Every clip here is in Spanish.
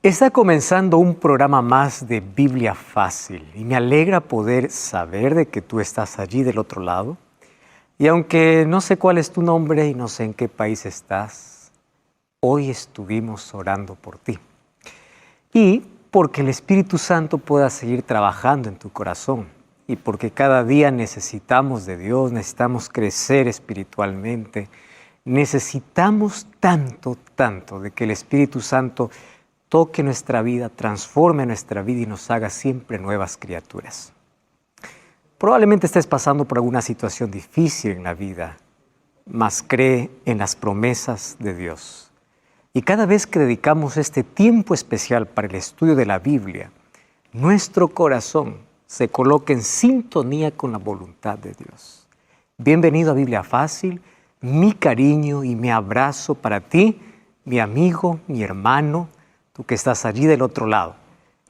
Está comenzando un programa más de Biblia Fácil y me alegra poder saber de que tú estás allí del otro lado. Y aunque no sé cuál es tu nombre y no sé en qué país estás, hoy estuvimos orando por ti. Y porque el Espíritu Santo pueda seguir trabajando en tu corazón y porque cada día necesitamos de Dios, necesitamos crecer espiritualmente, necesitamos tanto de que el Espíritu Santo toque nuestra vida, transforme nuestra vida y nos haga siempre nuevas criaturas. Probablemente estés pasando por alguna situación difícil en la vida, mas cree en las promesas de Dios. Y cada vez que dedicamos este tiempo especial para el estudio de la Biblia, nuestro corazón se coloca en sintonía con la voluntad de Dios. Bienvenido a Biblia Fácil, mi cariño y mi abrazo para ti, mi amigo, mi hermano, tú que estás allí del otro lado.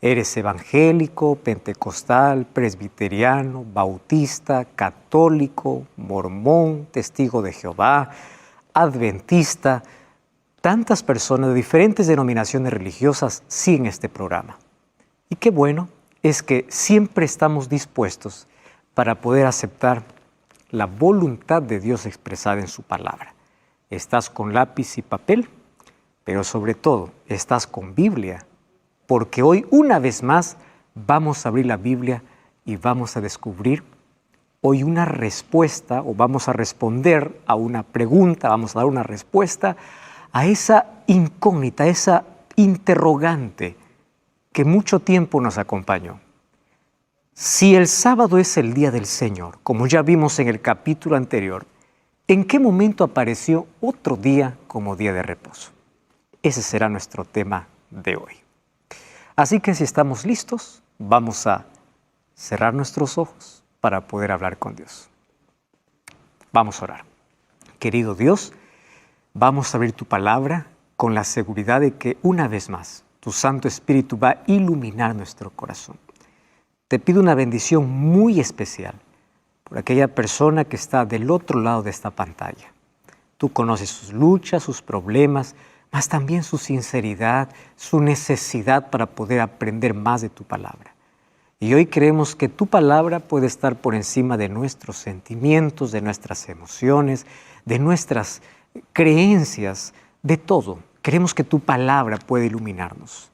Eres evangélico, pentecostal, presbiteriano, bautista, católico, mormón, testigo de Jehová, adventista. Tantas personas de diferentes denominaciones religiosas siguen este programa. Y qué bueno es que siempre estamos dispuestos para poder aceptar la voluntad de Dios expresada en su palabra. ¿Estás con lápiz y papel? Pero sobre todo, estás con Biblia, porque hoy una vez más vamos a abrir la Biblia y vamos a descubrir hoy una respuesta, o vamos a responder a una pregunta, vamos a dar una respuesta a esa incógnita, a esa interrogante que mucho tiempo nos acompañó. Si el sábado es el día del Señor, como ya vimos en el capítulo anterior, ¿en qué momento apareció otro día como día de reposo? Ese será nuestro tema de hoy. Así que si estamos listos, vamos a cerrar nuestros ojos para poder hablar con Dios. Vamos a orar. Querido Dios, vamos a abrir tu palabra con la seguridad de que una vez más tu Santo Espíritu va a iluminar nuestro corazón. Te pido una bendición muy especial por aquella persona que está del otro lado de esta pantalla. Tú conoces sus luchas, sus problemas, mas también su sinceridad, su necesidad para poder aprender más de tu palabra. Y hoy creemos que tu palabra puede estar por encima de nuestros sentimientos, de nuestras emociones, de nuestras creencias, de todo. Queremos que tu palabra pueda iluminarnos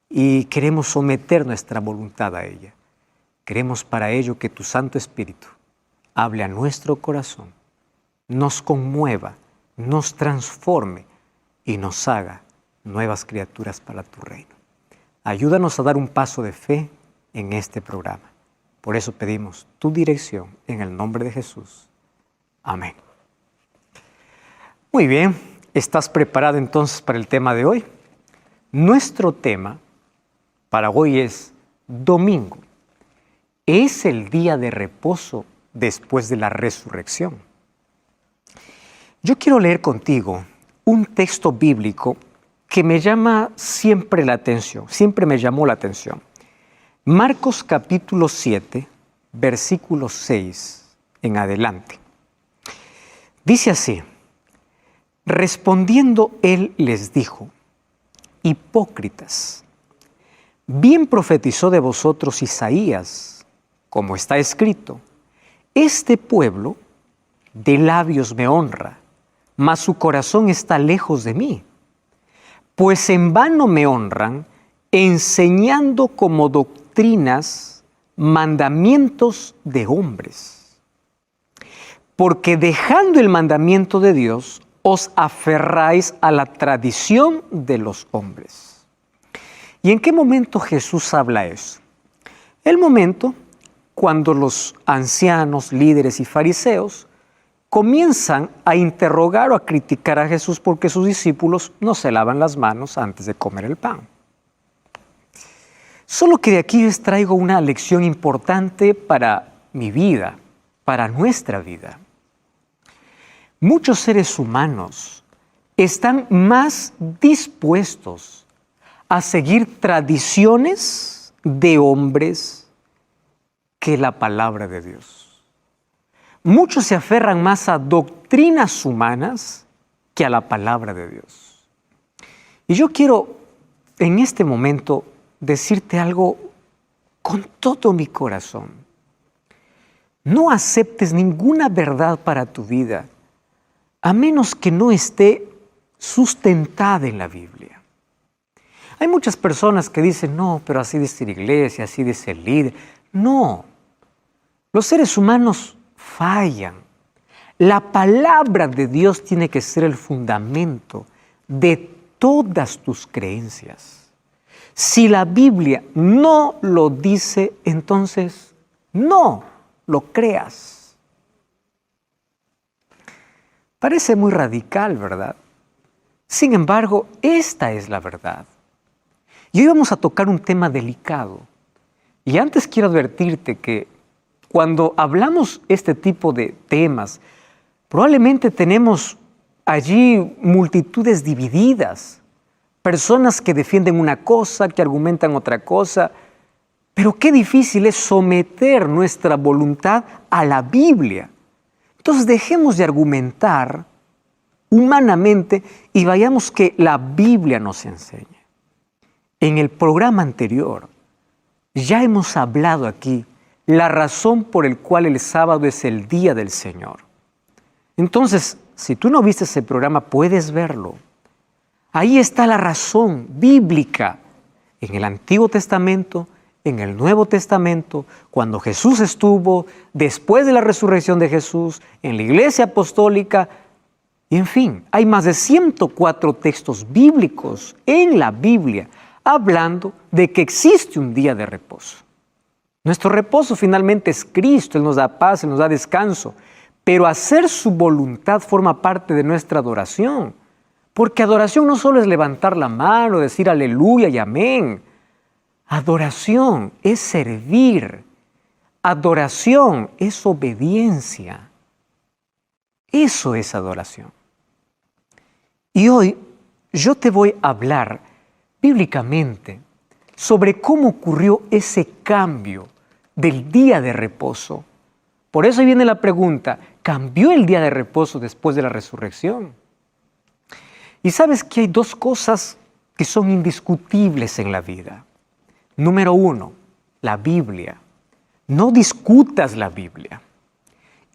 y queremos someter nuestra voluntad a ella. Queremos para ello que tu Santo Espíritu hable a nuestro corazón, nos conmueva, nos transforme y nos haga nuevas criaturas para tu reino. Ayúdanos a dar un paso de fe en este programa. Por eso pedimos tu dirección en el nombre de Jesús. Amén. Muy bien, ¿estás preparado entonces para el tema de hoy? Nuestro tema para hoy es domingo. Es el día de reposo después de la resurrección. Yo quiero leer contigo un texto bíblico que me llama siempre la atención, siempre me llamó la atención. Marcos capítulo 7, versículo 6 en adelante. Dice así: respondiendo él les dijo: hipócritas, bien profetizó de vosotros Isaías, como está escrito: este pueblo de labios me honra, mas su corazón está lejos de mí. Pues en vano me honran, enseñando como doctrinas mandamientos de hombres. Porque dejando el mandamiento de Dios, os aferráis a la tradición de los hombres. ¿Y en qué momento Jesús habla eso? El momento cuando los ancianos, líderes y fariseos comienzan a interrogar o a criticar a Jesús porque sus discípulos no se lavan las manos antes de comer el pan. Solo que de aquí les traigo una lección importante para mi vida, para nuestra vida. Muchos seres humanos están más dispuestos a seguir tradiciones de hombres que la palabra de Dios. Muchos se aferran más a doctrinas humanas que a la palabra de Dios. Y yo quiero en este momento decirte algo con todo mi corazón. No aceptes ninguna verdad para tu vida, a menos que no esté sustentada en la Biblia. Hay muchas personas que dicen, no, pero así dice la iglesia, así dice el líder. No, los seres humanos fallan. La palabra de Dios tiene que ser el fundamento de todas tus creencias. Si la Biblia no lo dice, entonces no lo creas. Parece muy radical, ¿verdad? Sin embargo, esta es la verdad. Y hoy vamos a tocar un tema delicado. Y antes quiero advertirte que cuando hablamos este tipo de temas, probablemente tenemos allí multitudes divididas, personas que defienden una cosa, que argumentan otra cosa, pero qué difícil es someter nuestra voluntad a la Biblia. Entonces dejemos de argumentar humanamente y vayamos que la Biblia nos enseñe. En el programa anterior ya hemos hablado aquí la razón por la cual el sábado es el día del Señor. Entonces, si tú no viste ese programa, puedes verlo. Ahí está la razón bíblica en el Antiguo Testamento, en el Nuevo Testamento, cuando Jesús estuvo, después de la resurrección de Jesús, en la Iglesia Apostólica. Y en fin, hay más de 104 textos bíblicos en la Biblia hablando de que existe un día de reposo. Nuestro reposo finalmente es Cristo, Él nos da paz, Él nos da descanso, pero hacer su voluntad forma parte de nuestra adoración, porque adoración no solo es levantar la mano, decir aleluya y amén. Adoración es servir, adoración es obediencia. Eso es adoración. Y hoy yo te voy a hablar bíblicamente sobre cómo ocurrió ese cambio del día de reposo. Por eso viene la pregunta, ¿cambió el día de reposo después de la resurrección? Y sabes que hay dos cosas que son indiscutibles en la vida. Número uno, la Biblia. No discutas la Biblia.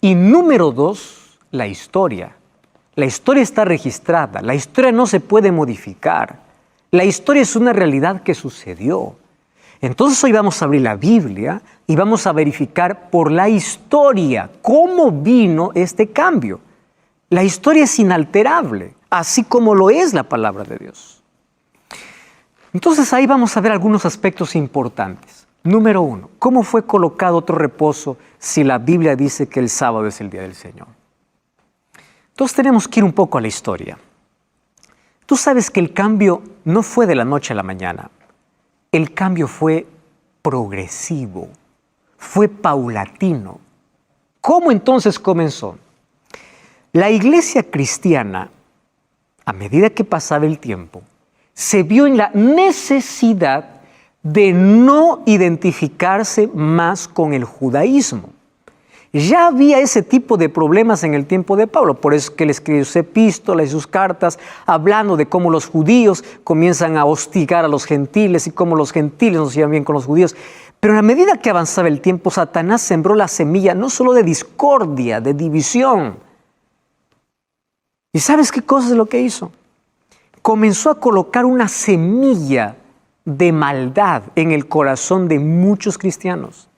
Y número dos, la historia. La historia está registrada, la historia no se puede modificar. La historia es una realidad que sucedió. Entonces hoy vamos a abrir la Biblia y vamos a verificar por la historia cómo vino este cambio. La historia es inalterable, así como lo es la palabra de Dios. Entonces ahí vamos a ver algunos aspectos importantes. Número uno, ¿cómo fue colocado otro reposo si la Biblia dice que el sábado es el día del Señor? Entonces tenemos que ir un poco a la historia. Tú sabes que el cambio no fue de la noche a la mañana. El cambio fue progresivo, fue paulatino. ¿Cómo entonces comenzó? La iglesia cristiana, a medida que pasaba el tiempo, se vio en la necesidad de no identificarse más con el judaísmo. Ya había ese tipo de problemas en el tiempo de Pablo, por eso que él escribió sus epístolas y sus cartas, hablando de cómo los judíos comienzan a hostigar a los gentiles y cómo los gentiles no se llevan bien con los judíos. Pero a medida que avanzaba el tiempo, Satanás sembró la semilla no solo de discordia, de división. ¿Y sabes qué cosa es lo que hizo? Comenzó a colocar una semilla de maldad en el corazón de muchos cristianos.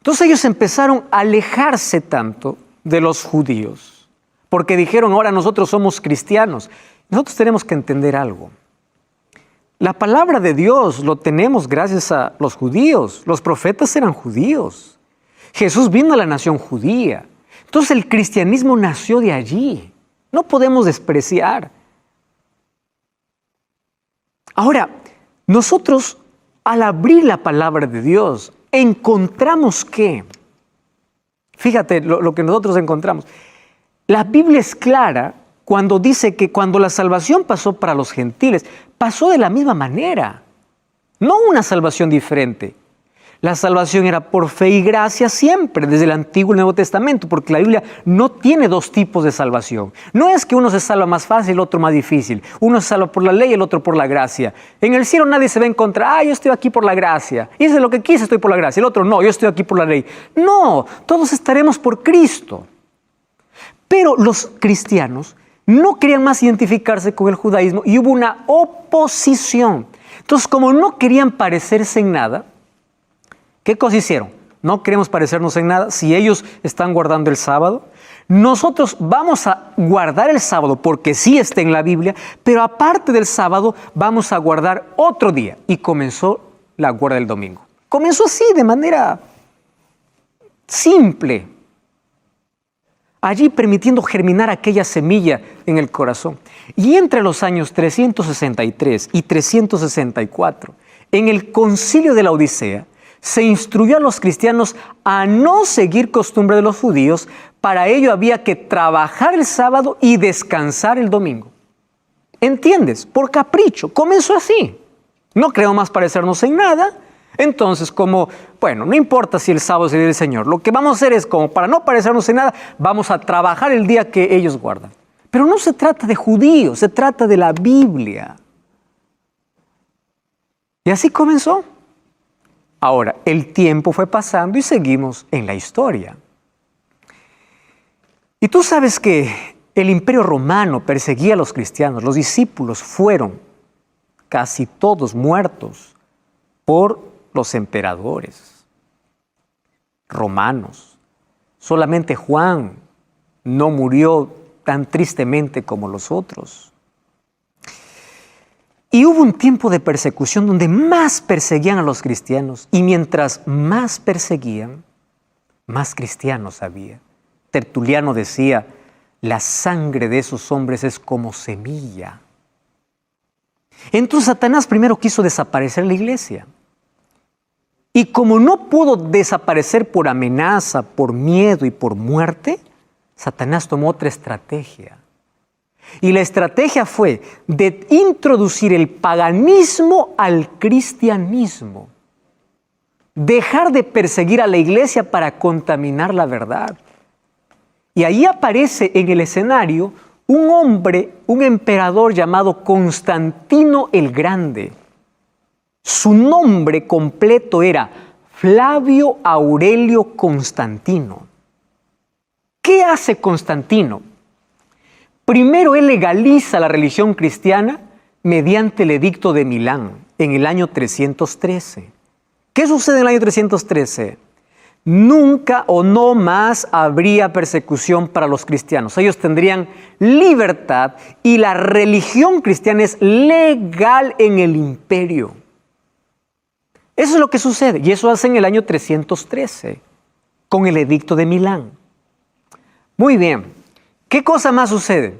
Entonces ellos empezaron a alejarse tanto de los judíos, porque dijeron, ahora nosotros somos cristianos. Nosotros tenemos que entender algo. La palabra de Dios lo tenemos gracias a los judíos. Los profetas eran judíos. Jesús vino a la nación judía. Entonces el cristianismo nació de allí. No podemos despreciar. Ahora, nosotros al abrir la palabra de Dios, encontramos que, fíjate lo que nosotros encontramos. La Biblia es clara cuando dice que cuando la salvación pasó para los gentiles, pasó de la misma manera. No una salvación diferente. La salvación era por fe y gracia siempre, desde el Antiguo y el Nuevo Testamento, porque la Biblia no tiene dos tipos de salvación. No es que uno se salva más fácil y el otro más difícil. Uno se salva por la ley y el otro por la gracia. En el cielo nadie se va a encontrar, yo estoy aquí por la gracia. Hice lo que quise, estoy por la gracia. El otro, no, yo estoy aquí por la ley. No, todos estaremos por Cristo. Pero los cristianos no querían más identificarse con el judaísmo y hubo una oposición. Entonces, como no querían parecerse en nada, ¿qué cosa hicieron? No queremos parecernos en nada. Si ellos están guardando el sábado, nosotros vamos a guardar el sábado porque sí está en la Biblia, pero aparte del sábado vamos a guardar otro día. Y comenzó la guarda del domingo. Comenzó así, de manera simple. Allí permitiendo germinar aquella semilla en el corazón. Y entre los años 363 y 364, en el concilio de la Odisea, se instruyó a los cristianos a no seguir costumbre de los judíos. Para ello había que trabajar el sábado y descansar el domingo. ¿Entiendes? Por capricho. Comenzó así. No queremos más parecernos en nada. Entonces, no importa si el sábado es el día del Señor. Lo que vamos a hacer es, como para no parecernos en nada, vamos a trabajar el día que ellos guardan. Pero no se trata de judíos, se trata de la Biblia. Y así comenzó. Ahora, el tiempo fue pasando y seguimos en la historia. Y tú sabes que el Imperio Romano perseguía a los cristianos. Los discípulos fueron casi todos muertos por los emperadores romanos. Solamente Juan no murió tan tristemente como los otros. Y hubo un tiempo de persecución donde más perseguían a los cristianos. Y mientras más perseguían, más cristianos había. Tertuliano decía, la sangre de esos hombres es como semilla. Entonces Satanás primero quiso desaparecer la iglesia. Y como no pudo desaparecer por amenaza, por miedo y por muerte, Satanás tomó otra estrategia. Y la estrategia fue de introducir el paganismo al cristianismo. Dejar de perseguir a la iglesia para contaminar la verdad. Y ahí aparece en el escenario un hombre, un emperador llamado Constantino el Grande. Su nombre completo era Flavio Aurelio Constantino. ¿Qué hace Constantino? Primero, él legaliza la religión cristiana mediante el Edicto de Milán en el año 313. ¿Qué sucede en el año 313? Nunca o no más habría persecución para los cristianos. Ellos tendrían libertad y la religión cristiana es legal en el imperio. Eso es lo que sucede y eso hace en el año 313 con el Edicto de Milán. Muy bien. ¿Qué cosa más sucede?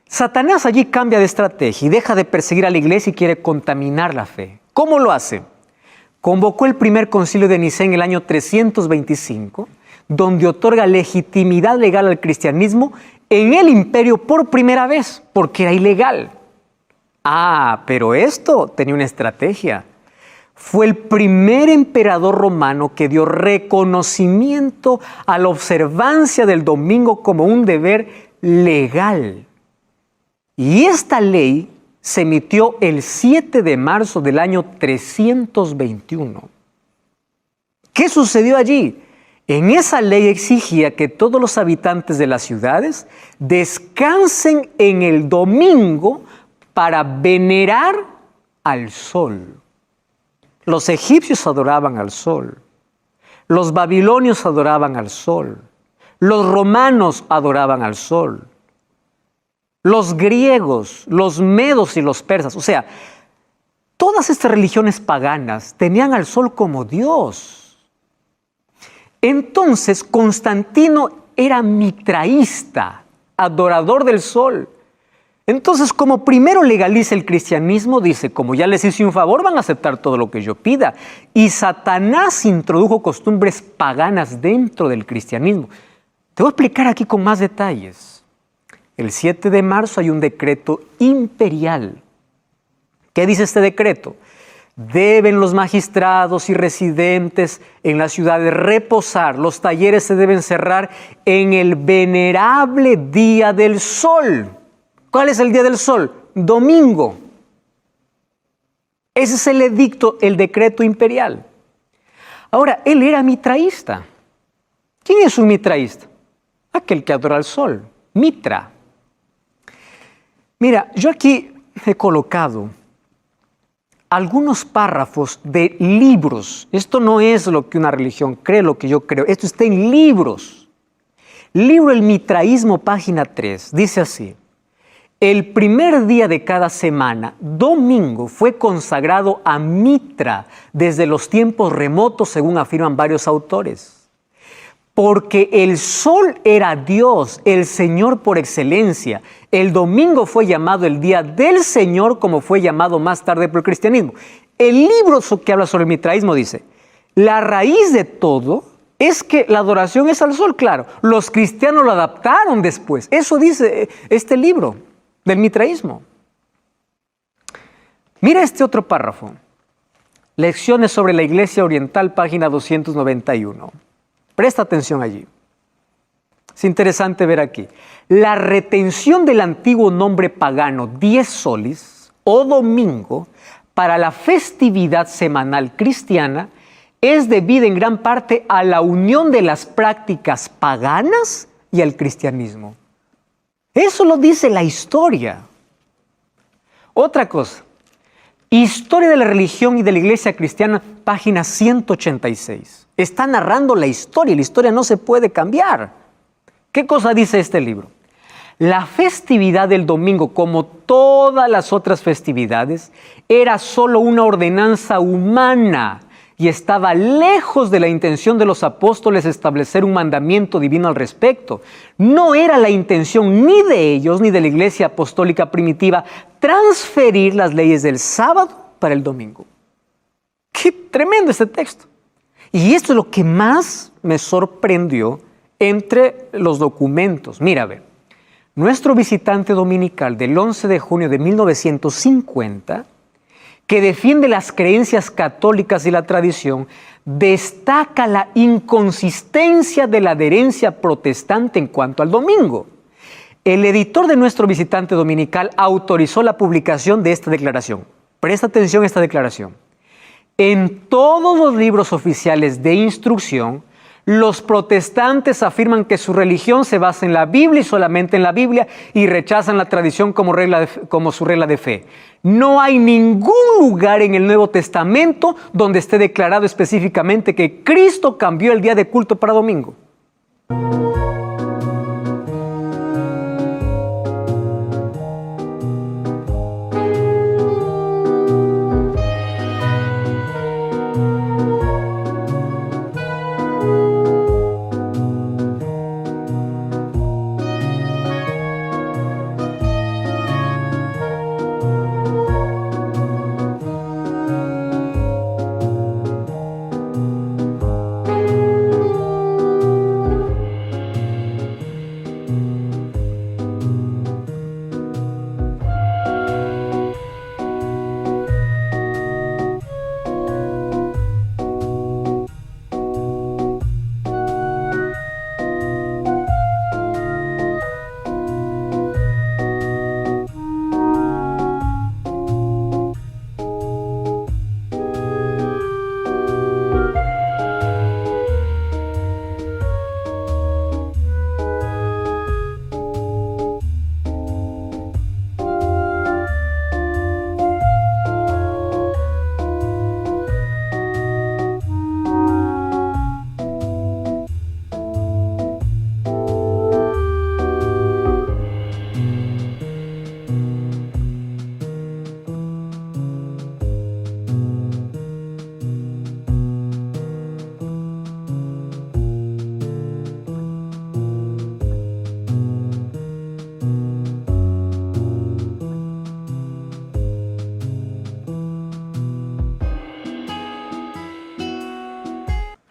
Satanás allí cambia de estrategia y deja de perseguir a la iglesia y quiere contaminar la fe. ¿Cómo lo hace? Convocó el primer concilio de Nicea en el año 325, donde otorga legitimidad legal al cristianismo en el imperio por primera vez, porque era ilegal. Pero esto tenía una estrategia. Fue el primer emperador romano que dio reconocimiento a la observancia del domingo como un deber legal. Y esta ley se emitió el 7 de marzo del año 321. ¿Qué sucedió allí? En esa ley exigía que todos los habitantes de las ciudades descansen en el domingo para venerar al sol. Los egipcios adoraban al sol, los babilonios adoraban al sol, los romanos adoraban al sol, los griegos, los medos y los persas, o sea, todas estas religiones paganas tenían al sol como Dios. Entonces Constantino era mitraísta, adorador del sol. Entonces, como primero legaliza el cristianismo, dice, como ya les hice un favor, van a aceptar todo lo que yo pida. Y Satanás introdujo costumbres paganas dentro del cristianismo. Te voy a explicar aquí con más detalles. El 7 de marzo hay un decreto imperial. ¿Qué dice este decreto? Deben los magistrados y residentes en las ciudades reposar. Los talleres se deben cerrar en el venerable día del sol. ¿Cuál es el día del sol? Domingo. Ese es el edicto, el decreto imperial. Ahora, él era mitraísta. ¿Quién es un mitraísta? Aquel que adora al sol. Mitra. Mira, yo aquí he colocado algunos párrafos de libros. Esto no es lo que una religión cree, lo que yo creo. Esto está en libros. Libro El Mitraísmo, página 3. Dice así: el primer día de cada semana, domingo, fue consagrado a Mitra desde los tiempos remotos, según afirman varios autores. Porque el sol era Dios, el Señor por excelencia. El domingo fue llamado el día del Señor, como fue llamado más tarde por el cristianismo. El libro que habla sobre el mitraísmo dice: la raíz de todo es que la adoración es al sol. Claro, los cristianos lo adaptaron después. Eso dice este libro del mitraísmo. Mira este otro párrafo. Lecciones sobre la Iglesia Oriental, página 291. Presta atención allí. Es interesante ver aquí. La retención del antiguo nombre pagano 10 solis o domingo para la festividad semanal cristiana es debida en gran parte a la unión de las prácticas paganas y al cristianismo. Eso lo dice la historia. Otra cosa. Historia de la religión y de la iglesia cristiana, página 186. Está narrando la historia y la historia no se puede cambiar. ¿Qué cosa dice este libro? La festividad del domingo, como todas las otras festividades, era solo una ordenanza humana y estaba lejos de la intención de los apóstoles establecer un mandamiento divino al respecto. No era la intención ni de ellos ni de la iglesia apostólica primitiva transferir las leyes del sábado para el domingo. ¡Qué tremendo este texto! Y esto es lo que más me sorprendió entre los documentos. Mira, ve, nuestro visitante dominical del 11 de junio de 1950, que defiende las creencias católicas y la tradición, destaca la inconsistencia de la adherencia protestante en cuanto al domingo. El editor de nuestro visitante dominical autorizó la publicación de esta declaración. Presta atención a esta declaración. En todos los libros oficiales de instrucción, los protestantes afirman que su religión se basa en la Biblia y solamente en la Biblia y rechazan la tradición como su regla de fe. No hay ningún lugar en el Nuevo Testamento donde esté declarado específicamente que Cristo cambió el día de culto para domingo.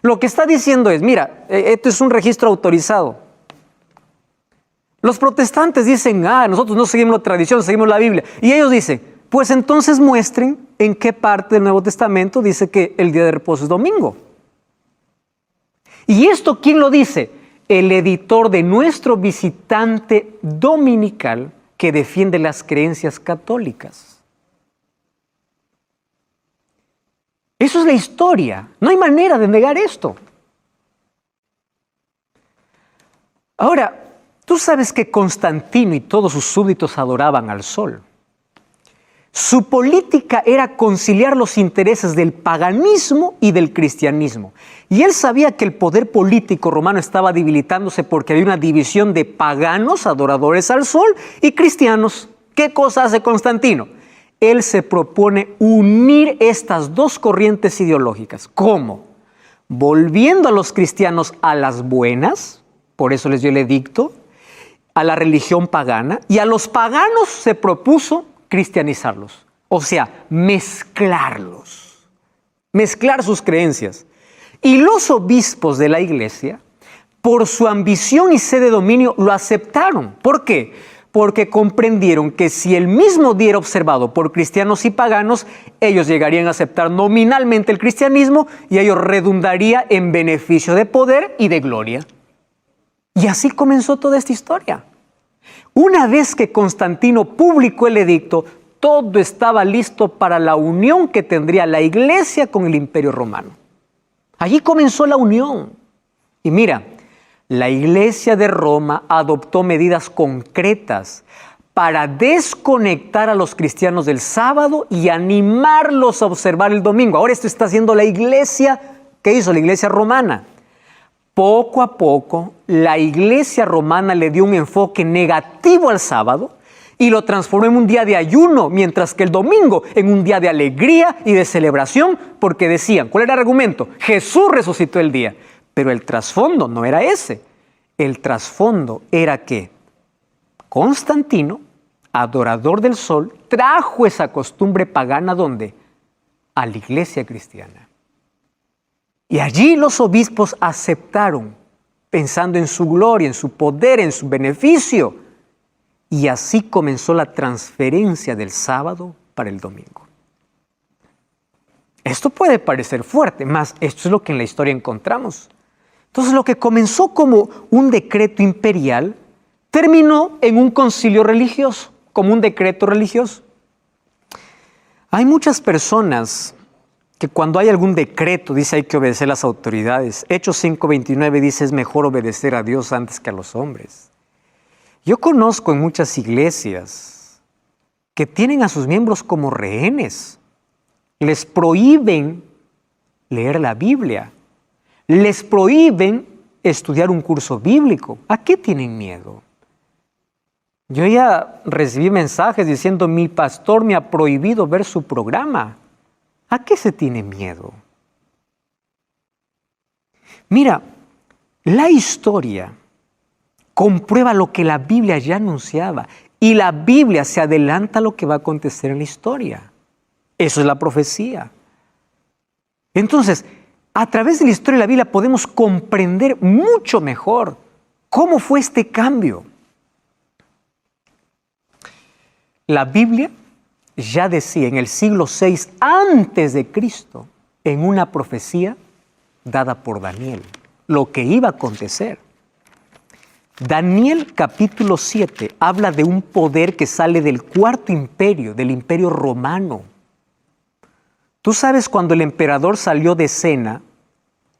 Lo que está diciendo es, mira, esto es un registro autorizado. Los protestantes dicen, nosotros no seguimos la tradición, seguimos la Biblia. Y ellos dicen, Pues entonces muestren en qué parte del Nuevo Testamento dice que el día de reposo es domingo. ¿Y esto quién lo dice? El editor de nuestro visitante dominical que defiende las creencias católicas. Eso es la historia. No hay manera de negar esto. Ahora, tú sabes que Constantino y todos sus súbditos adoraban al sol. Su política era conciliar los intereses del paganismo y del cristianismo. Y él sabía que el poder político romano estaba debilitándose porque había una división de paganos, adoradores al sol, y cristianos. ¿Qué cosa hace Constantino? Él se propone unir estas dos corrientes ideológicas. ¿Cómo? Volviendo a los cristianos a las buenas, por eso les dio el edicto, a la religión pagana, y a los paganos se propuso cristianizarlos, o sea, mezclarlos, mezclar sus creencias. Y los obispos de la iglesia, por su ambición y sed de dominio, lo aceptaron. ¿Por qué? Porque comprendieron que si el mismo día era observado por cristianos y paganos, ellos llegarían a aceptar nominalmente el cristianismo y ello redundaría en beneficio de poder y de gloria. Y así comenzó toda esta historia. Una vez que Constantino publicó el edicto, todo estaba listo para la unión que tendría la iglesia con el Imperio Romano. Allí comenzó la unión. Y mira, la iglesia de Roma adoptó medidas concretas para desconectar a los cristianos del sábado y animarlos a observar el domingo. Ahora esto está haciendo la iglesia. ¿Qué hizo la iglesia romana? Poco a poco, la iglesia romana le dio un enfoque negativo al sábado y lo transformó en un día de ayuno, mientras que el domingo en un día de alegría y de celebración, porque decían, ¿cuál era el argumento? Jesús resucitó el día, pero el trasfondo no era ese. El trasfondo era que Constantino, adorador del sol, trajo esa costumbre pagana ¿dónde? A la iglesia cristiana. Y allí los obispos aceptaron, pensando en su gloria, en su poder, en su beneficio. Y así comenzó la transferencia del sábado para el domingo. Esto puede parecer fuerte, mas esto es lo que en la historia encontramos. Entonces lo que comenzó como un decreto imperial terminó en un concilio religioso, como un decreto religioso. Hay muchas personas que cuando hay algún decreto dice hay que obedecer a las autoridades. Hechos 5:29 dice es mejor obedecer a Dios antes que a los hombres. Yo conozco en muchas iglesias que tienen a sus miembros como rehenes. Les prohíben leer la Biblia. Les prohíben estudiar un curso bíblico. ¿A qué tienen miedo? Yo ya recibí mensajes diciendo mi pastor me ha prohibido ver su programa. ¿A qué se tiene miedo? Mira, la historia comprueba lo que la Biblia ya anunciaba y la Biblia se adelanta a lo que va a acontecer en la historia. Eso es la profecía. Entonces, a través de la historia de la Biblia podemos comprender mucho mejor cómo fue este cambio. La Biblia ya decía en el siglo VI antes de Cristo, en una profecía dada por Daniel, lo que iba a acontecer. Daniel capítulo 7 habla de un poder que sale del cuarto imperio, del imperio romano. Tú sabes cuando el emperador salió de escena,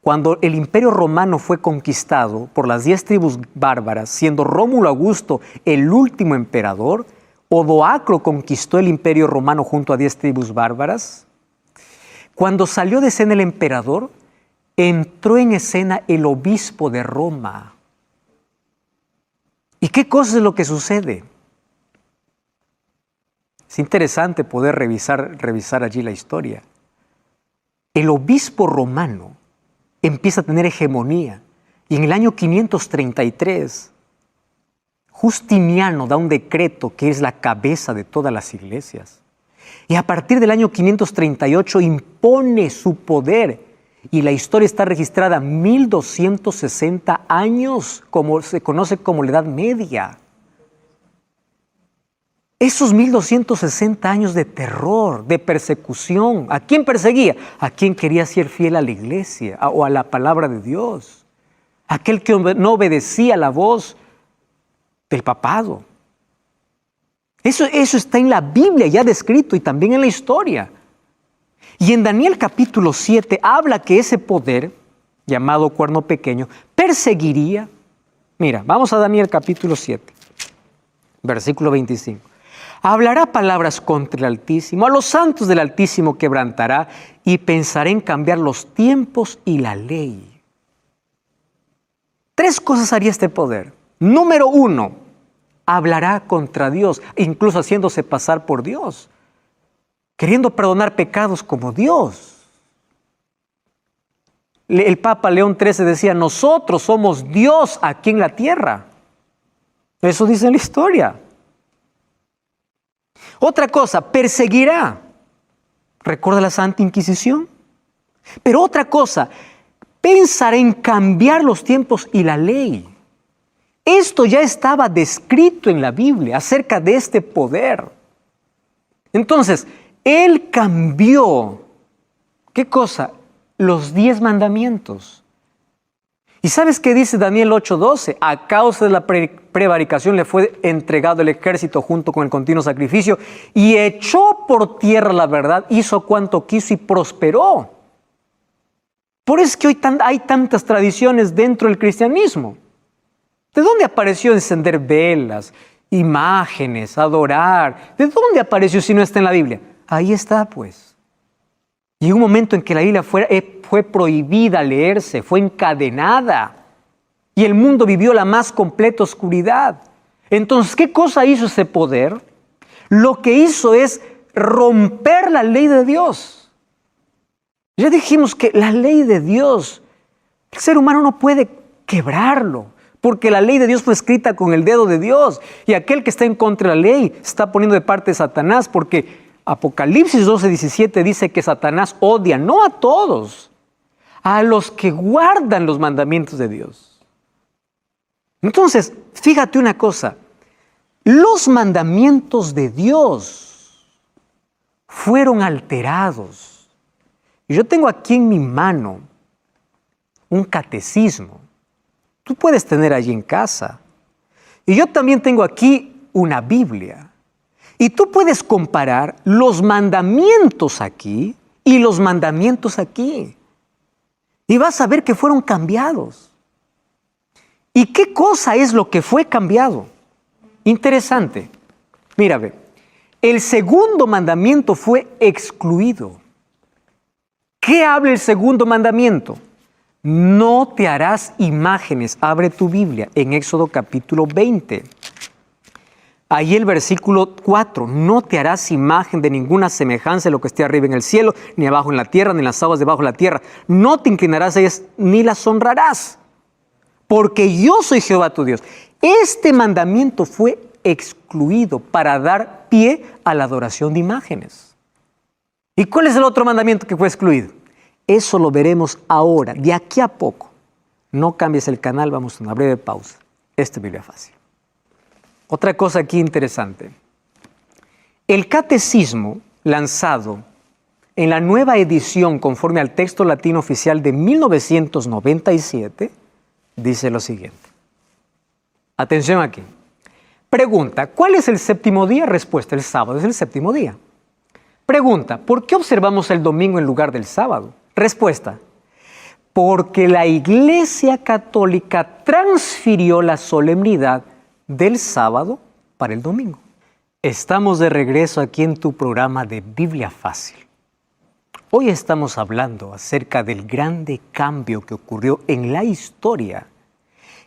cuando el imperio romano fue conquistado por las 10 tribus bárbaras, siendo Rómulo Augusto el último emperador, Odoacro conquistó el imperio romano junto a 10 tribus bárbaras. Cuando salió de escena el emperador, entró en escena el obispo de Roma. ¿Y qué cosa es lo que sucede? Es interesante poder revisar allí la historia. El obispo romano empieza a tener hegemonía y en el año 533 Justiniano da un decreto que es la cabeza de todas las iglesias. Y a partir del año 538 impone su poder. Y la historia está registrada 1260 años, como se conoce como la Edad Media. Esos 1260 años de terror, de persecución. ¿A quién perseguía? A quien quería ser fiel a la iglesia o a la palabra de Dios. Aquel que no obedecía la voz del papado. Eso está en la Biblia ya descrito y también en la historia. Y en Daniel capítulo 7 habla que ese poder, llamado cuerno pequeño, perseguiría. Mira, vamos a Daniel capítulo 7, versículo 25. Hablará palabras contra el Altísimo, a los santos del Altísimo quebrantará y pensará en cambiar los tiempos y la ley. 3 cosas haría este poder. Número 1, hablará contra Dios, incluso haciéndose pasar por Dios, queriendo perdonar pecados como Dios. El Papa León XIII decía, nosotros somos Dios aquí en la tierra. Eso dice en la historia. Otra cosa, perseguirá. ¿Recuerda la Santa Inquisición? Pero otra cosa, pensará en cambiar los tiempos y la ley. Esto ya estaba descrito en la Biblia acerca de este poder. Entonces, Él cambió, ¿qué cosa? Los 10 mandamientos. ¿Y sabes qué dice Daniel 8:12? A causa de la prevaricación le fue entregado el ejército junto con el continuo sacrificio y echó por tierra la verdad, hizo cuanto quiso y prosperó. Por eso es que hoy hay tantas tradiciones dentro del cristianismo. ¿De dónde apareció encender velas, imágenes, adorar? ¿De dónde apareció si no está en la Biblia? Ahí está, pues. Y un momento en que la Biblia fue prohibida leerse, fue encadenada. Y el mundo vivió la más completa oscuridad. Entonces, ¿qué cosa hizo ese poder? Lo que hizo es romper la ley de Dios. Ya dijimos que la ley de Dios, el ser humano no puede quebrarlo, porque la ley de Dios fue escrita con el dedo de Dios. Y aquel que está en contra de la ley se está poniendo de parte de Satanás, porque Apocalipsis 12:17 dice que Satanás odia, no a todos, a los que guardan los mandamientos de Dios. Entonces, fíjate una cosa, los mandamientos de Dios fueron alterados. Y yo tengo aquí en mi mano un catecismo. Tú puedes tener allí en casa. Y yo también tengo aquí una Biblia. Y tú puedes comparar los mandamientos aquí y los mandamientos aquí. Y vas a ver que fueron cambiados. ¿Y qué cosa es lo que fue cambiado? Interesante. Mira, ve. El segundo mandamiento fue excluido. ¿Qué habla el segundo mandamiento? No te harás imágenes. Abre tu Biblia en Éxodo capítulo 20. Ahí el versículo 4, no te harás imagen de ninguna semejanza de lo que esté arriba en el cielo, ni abajo en la tierra, ni en las aguas debajo de la tierra. No te inclinarás a ellas, ni las honrarás, porque yo soy Jehová tu Dios. Este mandamiento fue excluido para dar pie a la adoración de imágenes. ¿Y cuál es el otro mandamiento que fue excluido? Eso lo veremos ahora, de aquí a poco. No cambies el canal, vamos a una breve pausa. Esto es Biblia Fácil. Otra cosa aquí interesante. El catecismo lanzado en la nueva edición conforme al texto latino oficial de 1997 dice lo siguiente. Atención aquí. Pregunta, ¿cuál es el séptimo día? Respuesta, el sábado es el séptimo día. Pregunta, ¿por qué observamos el domingo en lugar del sábado? Respuesta, porque la Iglesia Católica transfirió la solemnidad del sábado para el domingo. Estamos de regreso aquí en tu programa de Biblia Fácil. Hoy estamos hablando acerca del grande cambio que ocurrió en la historia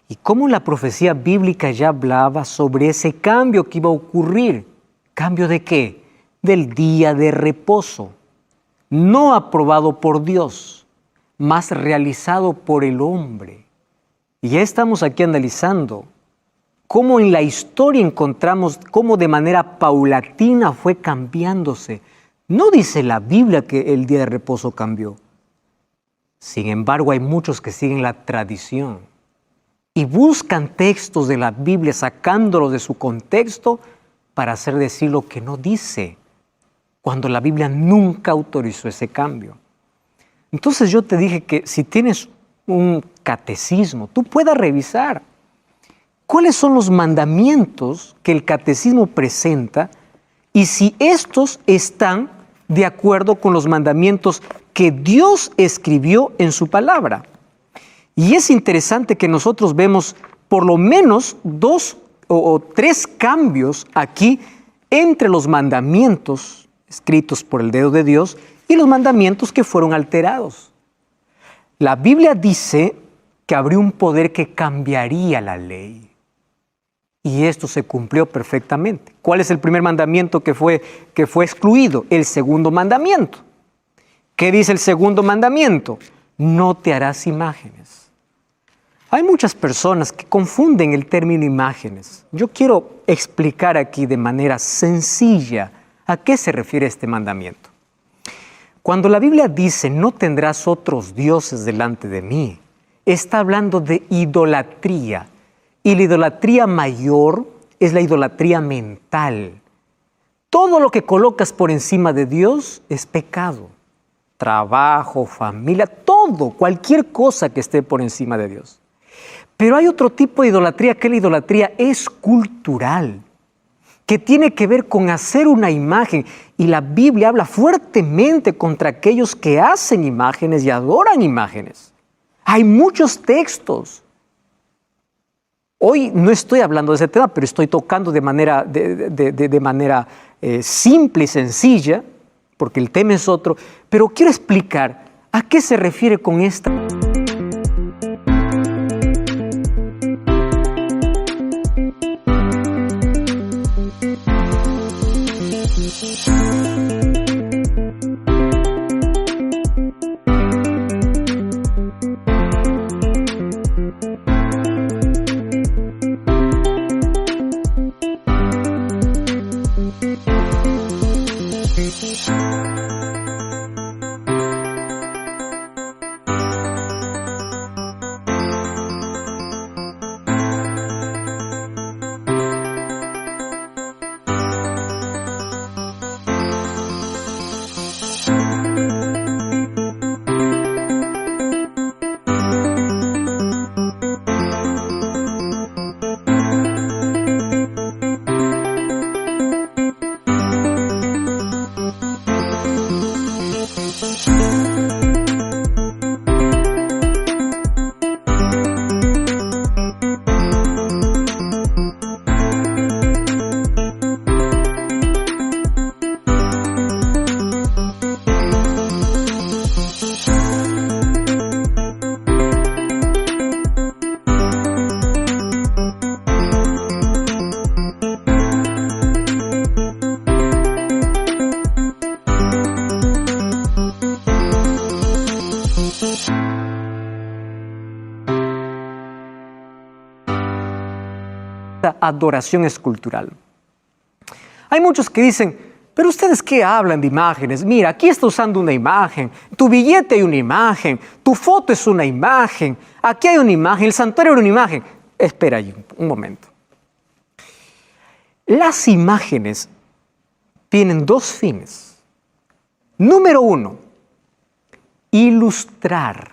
y cómo la profecía bíblica ya hablaba sobre ese cambio que iba a ocurrir. ¿Cambio de qué? Del día de reposo, no aprobado por Dios, mas realizado por el hombre. Y ya estamos aquí analizando cómo en la historia encontramos cómo de manera paulatina fue cambiándose. No dice la Biblia que el día de reposo cambió. Sin embargo, hay muchos que siguen la tradición y buscan textos de la Biblia sacándolos de su contexto para hacer decir lo que no dice, cuando la Biblia nunca autorizó ese cambio. Entonces yo te dije que si tienes un catecismo, tú puedas revisar cuáles son los mandamientos que el catecismo presenta y si estos están de acuerdo con los mandamientos que Dios escribió en su palabra. Y es interesante que nosotros vemos por lo menos 2 o 3 cambios aquí entre los mandamientos escritos por el dedo de Dios y los mandamientos que fueron alterados. La Biblia dice que habría un poder que cambiaría la ley. Y esto se cumplió perfectamente. ¿Cuál es el primer mandamiento que fue excluido? El segundo mandamiento. ¿Qué dice el segundo mandamiento? No te harás imágenes. Hay muchas personas que confunden el término imágenes. Yo quiero explicar aquí de manera sencilla a qué se refiere este mandamiento. Cuando la Biblia dice no tendrás otros dioses delante de mí, está hablando de idolatría. Y la idolatría mayor es la idolatría mental. Todo lo que colocas por encima de Dios es pecado. Trabajo, familia, todo, cualquier cosa que esté por encima de Dios. Pero hay otro tipo de idolatría que es la idolatría escultural, que tiene que ver con hacer una imagen. Y la Biblia habla fuertemente contra aquellos que hacen imágenes y adoran imágenes. Hay muchos textos. Hoy no estoy hablando de ese tema, pero estoy tocando de manera simple y sencilla, porque el tema es otro. Pero quiero explicar a qué se refiere con esta. Adoración escultural. Hay muchos que dicen, pero ustedes ¿qué hablan de imágenes? Mira, aquí está usando una imagen, tu billete hay una imagen, tu foto es una imagen, aquí hay una imagen, el santuario era una imagen. Espera ahí un momento. Las imágenes tienen 2 fines. Número 1, ilustrar.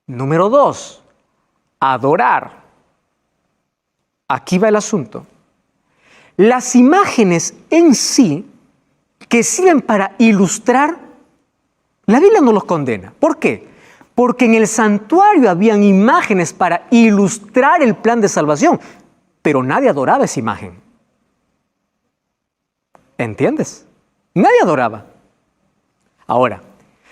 Número 2, adorar. Aquí va el asunto. Las imágenes en sí, que sirven para ilustrar, la Biblia no los condena. ¿Por qué? Porque en el santuario habían imágenes para ilustrar el plan de salvación, pero nadie adoraba esa imagen. ¿Entiendes? Nadie adoraba. Ahora,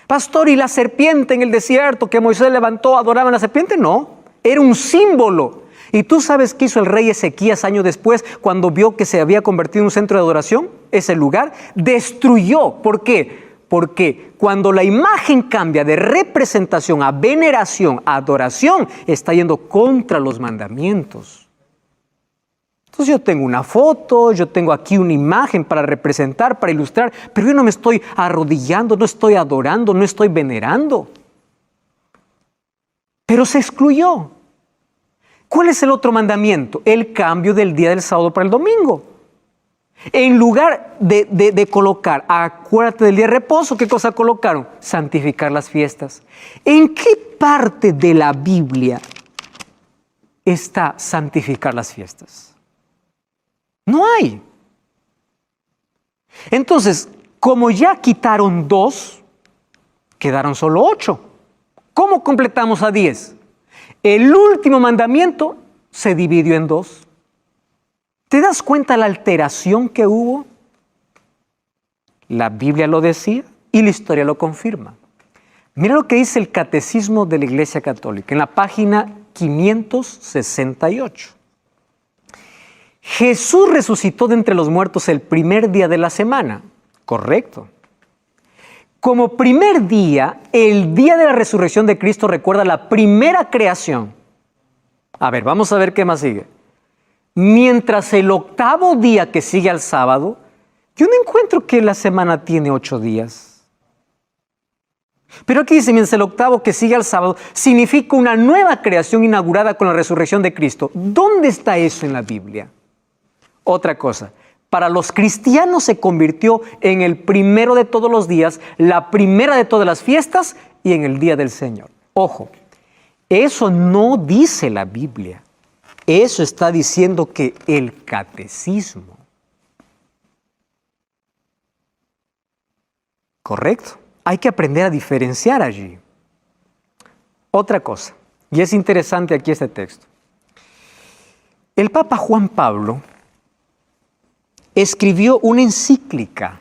pastor, ¿y la serpiente en el desierto que Moisés levantó, adoraban la serpiente? No, era un símbolo. ¿Y tú sabes qué hizo el rey Ezequías años después cuando vio que se había convertido en un centro de adoración? Ese lugar destruyó. ¿Por qué? Porque cuando la imagen cambia de representación a veneración, a adoración, está yendo contra los mandamientos. Entonces yo tengo una foto, yo tengo aquí una imagen para representar, para ilustrar, pero yo no me estoy arrodillando, no estoy adorando, no estoy venerando. Pero se excluyó. ¿Cuál es el otro mandamiento? El cambio del día del sábado para el domingo. En lugar de colocar, acuérdate del día de reposo, ¿qué cosa colocaron? Santificar las fiestas. ¿En qué parte de la Biblia está santificar las fiestas? No hay. Entonces, como ya quitaron 2, quedaron solo 8. ¿Cómo completamos a 10? El último mandamiento se dividió en 2. ¿Te das cuenta la alteración que hubo? La Biblia lo decía y la historia lo confirma. Mira lo que dice el Catecismo de la Iglesia Católica en la página 568. Jesús resucitó de entre los muertos el primer día de la semana. Correcto. Como primer día, el día de la resurrección de Cristo recuerda la primera creación. A ver, vamos a ver qué más sigue. Mientras el octavo día que sigue al sábado, yo no encuentro que la semana tiene 8 días. Pero aquí dice, mientras el octavo que sigue al sábado, significa una nueva creación inaugurada con la resurrección de Cristo. ¿Dónde está eso en la Biblia? Otra cosa, para los cristianos se convirtió en el primero de todos los días, la primera de todas las fiestas y en el día del Señor. Ojo, eso no dice la Biblia. Eso está diciendo que el catecismo. Correcto. Hay que aprender a diferenciar allí. Otra cosa, y es interesante aquí este texto. El Papa Juan Pablo escribió una encíclica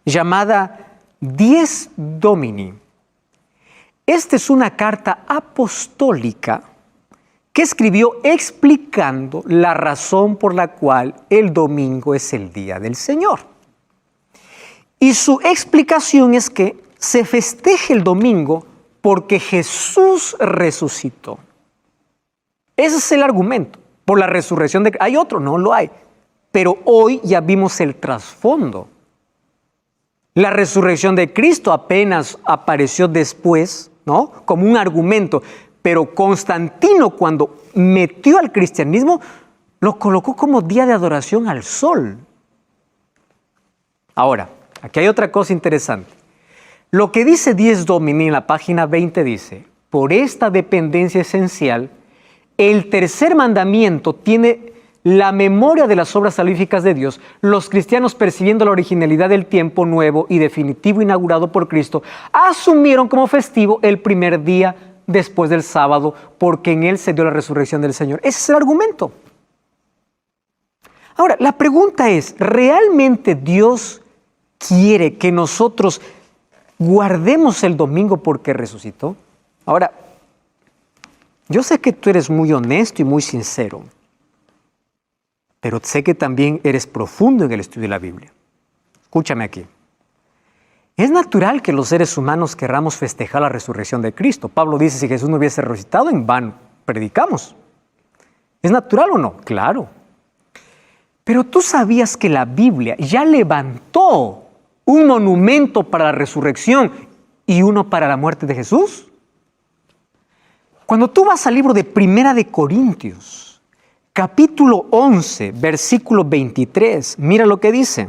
llamada Dies Domini. Esta es una carta apostólica que escribió explicando la razón por la cual el domingo es el día del Señor. Y su explicación es que se festeje el domingo porque Jesús resucitó. Ese es el argumento, por la resurrección de... ¿Hay otro? No lo hay. Pero hoy ya vimos el trasfondo. La resurrección de Cristo apenas apareció después, ¿no? Como un argumento. Pero Constantino, cuando metió al cristianismo, lo colocó como día de adoración al sol. Ahora, aquí hay otra cosa interesante. Lo que dice Dies Domini en la página 20 dice, por esta dependencia esencial, el tercer mandamiento tiene la memoria de las obras salvíficas de Dios. Los cristianos, percibiendo la originalidad del tiempo nuevo y definitivo inaugurado por Cristo, asumieron como festivo el primer día después del sábado, porque en él se dio la resurrección del Señor. Ese es el argumento. Ahora, la pregunta es, ¿realmente Dios quiere que nosotros guardemos el domingo porque resucitó? Ahora, yo sé que tú eres muy honesto y muy sincero, pero sé que también eres profundo en el estudio de la Biblia. Escúchame aquí. Es natural que los seres humanos querramos festejar la resurrección de Cristo. Pablo dice, si Jesús no hubiese resucitado, en vano predicamos. ¿Es natural o no? Claro. Pero tú sabías que la Biblia ya levantó un monumento para la resurrección y uno para la muerte de Jesús. Cuando tú vas al libro de Primera de Corintios, capítulo 11, versículo 23, mira lo que dice.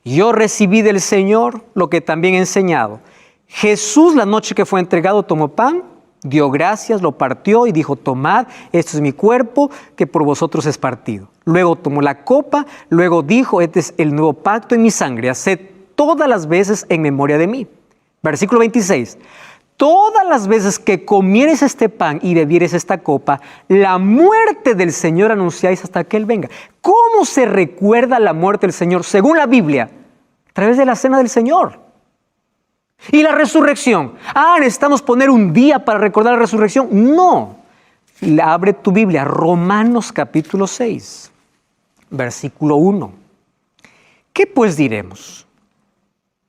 Yo recibí del Señor lo que también he enseñado. Jesús, la noche que fue entregado, tomó pan, dio gracias, lo partió y dijo, tomad, esto es mi cuerpo que por vosotros es partido. Luego tomó la copa, luego dijo, este es el nuevo pacto en mi sangre, haced todas las veces en memoria de mí. Versículo 26. Todas las veces que comieres este pan y bebieres esta copa, la muerte del Señor anunciáis hasta que Él venga. ¿Cómo se recuerda la muerte del Señor? Según la Biblia, a través de la cena del Señor. Y la resurrección. ¿Necesitamos poner un día para recordar la resurrección? No. Abre tu Biblia, Romanos capítulo 6, versículo 1. ¿Qué pues diremos?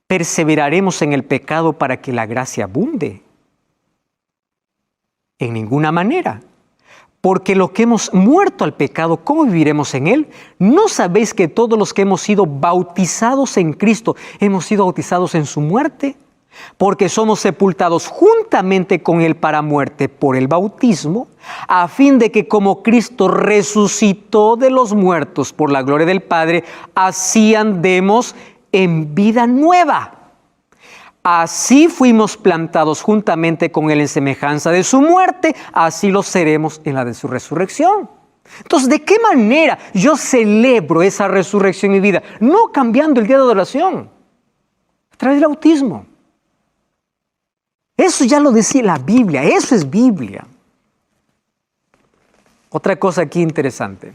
¿Perseveraremos en el pecado para que la gracia abunde? En ninguna manera. Porque lo que hemos muerto al pecado, ¿cómo viviremos en él? ¿No sabéis que todos los que hemos sido bautizados en Cristo, hemos sido bautizados en su muerte? porque somos sepultados juntamente con Él para muerte por el bautismo, a fin de que como Cristo resucitó de los muertos por la gloria del Padre, así andemos en vida nueva. Así fuimos plantados juntamente con Él en semejanza de su muerte, así lo seremos en la de su resurrección. Entonces, ¿de qué manera yo celebro esa resurrección en mi vida? No cambiando el día de adoración, a través del bautismo. Eso ya lo decía la Biblia, eso es Biblia. Otra cosa aquí interesante.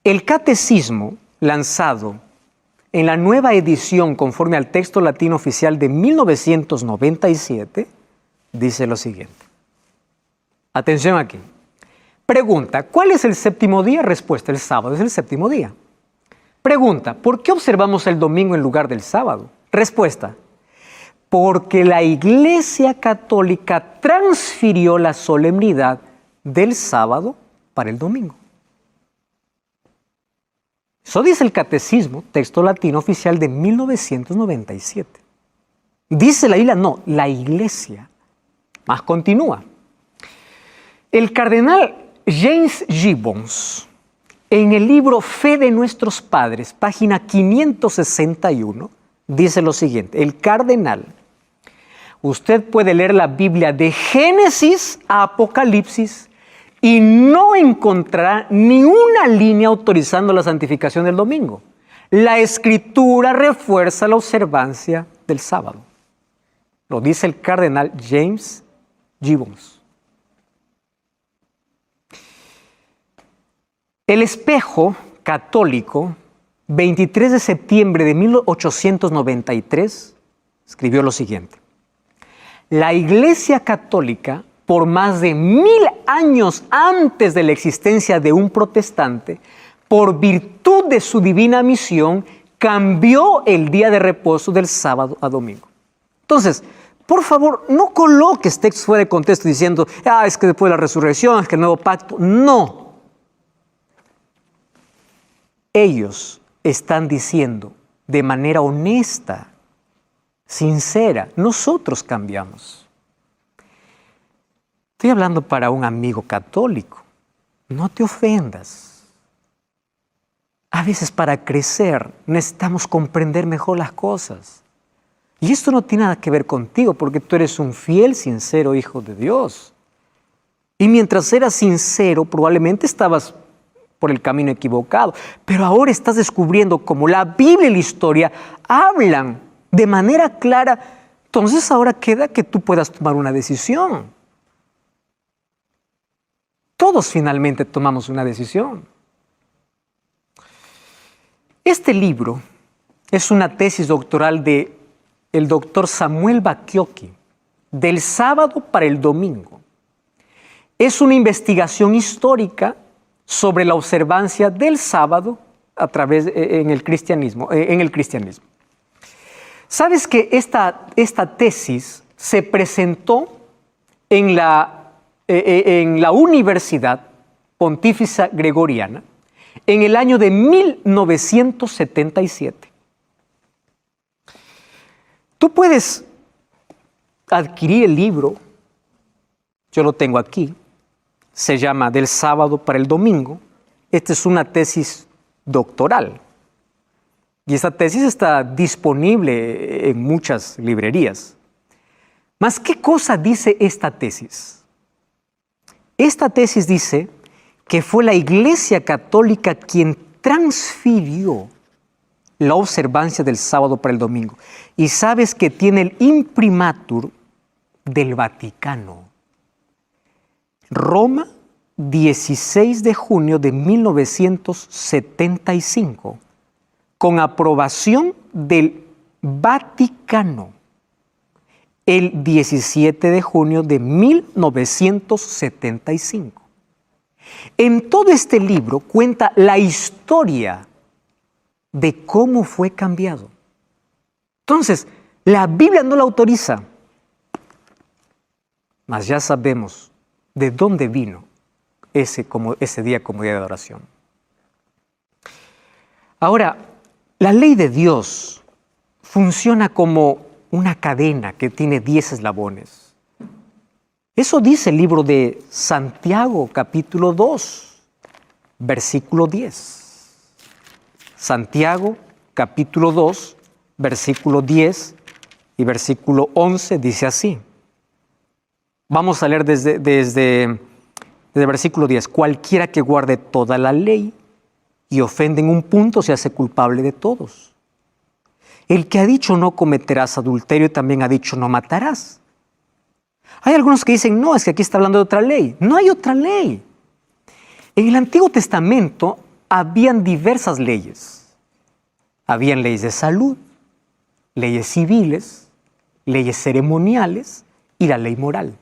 El catecismo lanzado en la nueva edición conforme al texto latino oficial de 1997 dice lo siguiente. Atención aquí. Pregunta, ¿cuál es el séptimo día? Respuesta, el sábado es el séptimo día. Pregunta, ¿por qué observamos el domingo en lugar del sábado? Respuesta, porque la Iglesia Católica transfirió la solemnidad del sábado para el domingo. Eso dice el Catecismo, texto latino oficial de 1997. Dice la Biblia, no, la Iglesia. Más continúa. El cardenal James Gibbons, en el libro Fe de Nuestros Padres, página 561, dice lo siguiente. El cardenal, usted puede leer la Biblia de Génesis a Apocalipsis y no encontrará ni una línea autorizando la santificación del domingo. La Escritura refuerza la observancia del sábado. Lo dice el cardenal James Gibbons. El Espejo Católico, 23 de septiembre de 1893, escribió lo siguiente. La Iglesia Católica, por más de 1000 años antes de la existencia de un protestante, por virtud de su divina misión, cambió el día de reposo del sábado a domingo. Entonces, por favor, no coloques textos fuera de contexto diciendo, es que después de la resurrección, es que el nuevo pacto. No. Ellos están diciendo de manera honesta, sincera, nosotros cambiamos. Estoy hablando para un amigo católico. No te ofendas. A veces para crecer necesitamos comprender mejor las cosas. Y esto no tiene nada que ver contigo porque tú eres un fiel, sincero hijo de Dios. Y mientras eras sincero, probablemente estabas por el camino equivocado. Pero ahora estás descubriendo cómo la Biblia y la historia hablan de manera clara. Entonces ahora queda que tú puedas tomar una decisión. Todos finalmente tomamos una decisión. Este libro es una tesis doctoral del doctor Samuel Bacchiocchi, del sábado para el domingo. Es una investigación histórica sobre la observancia del sábado en el cristianismo. ¿Sabes que esta tesis se presentó en la Universidad Pontificia Gregoriana en el año de 1977? Tú puedes adquirir el libro, yo lo tengo aquí, se llama Del sábado para el domingo. Esta es una tesis doctoral y esta tesis está disponible en muchas librerías. Mas, ¿qué cosa dice esta tesis? Esta tesis dice que fue la Iglesia Católica quien transfirió la observancia del sábado para el domingo. Y sabes que tiene el imprimatur del Vaticano. Roma, 16 de junio de 1975, con aprobación del Vaticano, el 17 de junio de 1975. En todo este libro cuenta la historia de cómo fue cambiado. Entonces, la Biblia no la autoriza, mas ya sabemos de dónde vino ese día como día de adoración. Ahora, la ley de Dios funciona como una cadena que tiene 10 eslabones. Eso dice el libro de Santiago, capítulo 2, versículo 10. Santiago, capítulo 2, versículo 10 y versículo 11 dice así. Vamos a leer desde el versículo 10. Cualquiera que guarde toda la ley y ofende en un punto se hace culpable de todos. El que ha dicho no cometerás adulterio también ha dicho no matarás. Hay algunos que dicen, no, es que aquí está hablando de otra ley. No hay otra ley. En el Antiguo Testamento habían diversas leyes. Habían leyes de salud, leyes civiles, leyes ceremoniales y la ley moral.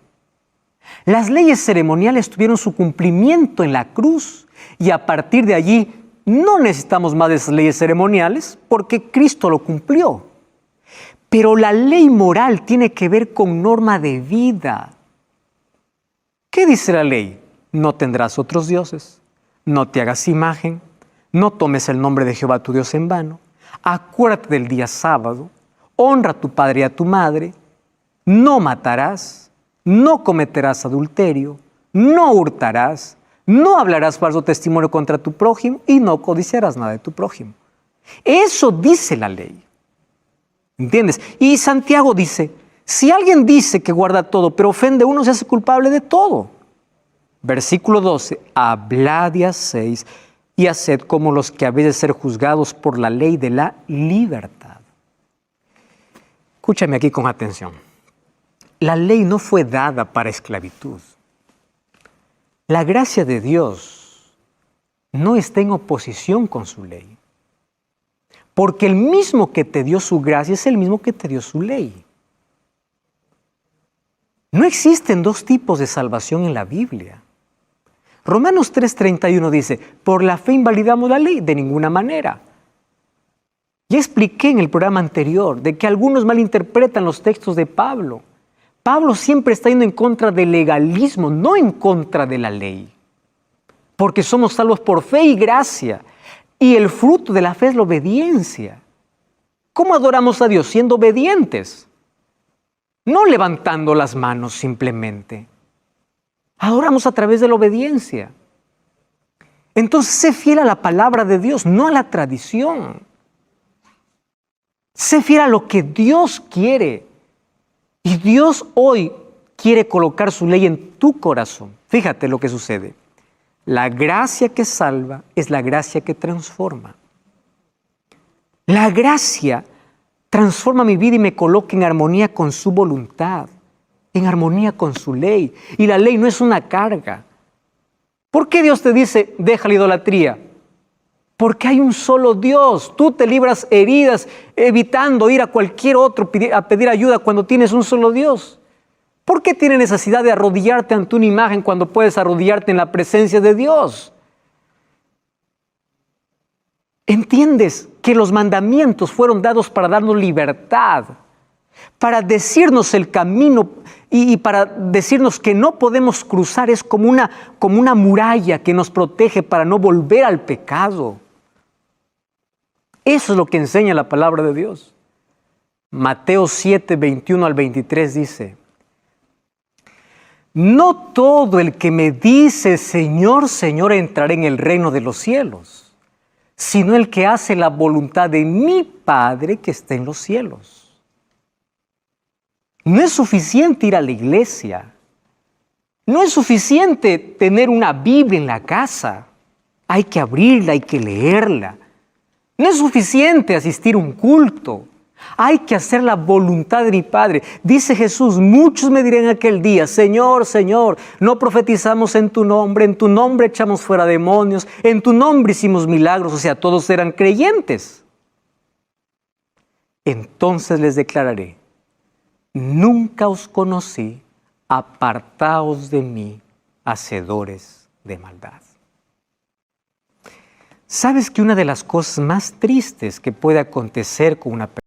Las leyes ceremoniales tuvieron su cumplimiento en la cruz y a partir de allí no necesitamos más de esas leyes ceremoniales porque Cristo lo cumplió. Pero la ley moral tiene que ver con norma de vida. ¿Qué dice la ley? No tendrás otros dioses, no te hagas imagen, no tomes el nombre de Jehová tu Dios en vano, acuérdate del día sábado, honra a tu padre y a tu madre, no matarás, no cometerás adulterio, no hurtarás, no hablarás falso testimonio contra tu prójimo y no codiciarás nada de tu prójimo. Eso dice la ley. ¿Entiendes? Y Santiago dice, si alguien dice que guarda todo, pero ofende a uno, se hace culpable de todo. Versículo 12, hablad y hacéis y haced como los que habéis de ser juzgados por la ley de la libertad. Escúchame aquí con atención. La ley no fue dada para esclavitud. La gracia de Dios no está en oposición con su ley. Porque el mismo que te dio su gracia es el mismo que te dio su ley. No existen dos tipos de salvación en la Biblia. Romanos 3:31 dice, por la fe invalidamos la ley, de ninguna manera. Ya expliqué en el programa anterior de que algunos malinterpretan los textos de Pablo. Pablo siempre está yendo en contra del legalismo, no en contra de la ley. Porque somos salvos por fe y gracia. Y el fruto de la fe es la obediencia. ¿Cómo adoramos a Dios? Siendo obedientes. No levantando las manos simplemente. Adoramos a través de la obediencia. Entonces, sé fiel a la palabra de Dios, no a la tradición. Sé fiel a lo que Dios quiere. Y Dios hoy quiere colocar su ley en tu corazón. Fíjate lo que sucede. La gracia que salva es la gracia que transforma. La gracia transforma mi vida y me coloca en armonía con su voluntad, en armonía con su ley. Y la ley no es una carga. ¿Por qué Dios te dice, deja la idolatría? Porque hay un solo Dios. Tú te libras heridas evitando ir a cualquier otro a pedir ayuda cuando tienes un solo Dios. ¿Por qué tienes necesidad de arrodillarte ante una imagen cuando puedes arrodillarte en la presencia de Dios? ¿Entiendes que los mandamientos fueron dados para darnos libertad? Para decirnos el camino y para decirnos que no podemos cruzar. Es como una muralla que nos protege para no volver al pecado. Eso es lo que enseña la palabra de Dios. Mateo 7, 21 al 23 dice, no todo el que me dice, Señor, Señor, entrará en el reino de los cielos, sino el que hace la voluntad de mi Padre que está en los cielos. No es suficiente ir a la iglesia. No es suficiente tener una Biblia en la casa. Hay que abrirla, hay que leerla. No es suficiente asistir a un culto. Hay que hacer la voluntad de mi Padre. Dice Jesús, muchos me dirán aquel día, Señor, Señor, no profetizamos en tu nombre echamos fuera demonios, en tu nombre hicimos milagros, o sea, todos eran creyentes. Entonces les declararé, nunca os conocí, apartaos de mí, hacedores de maldad. ¿Sabes que una de las cosas más tristes que puede acontecer con una persona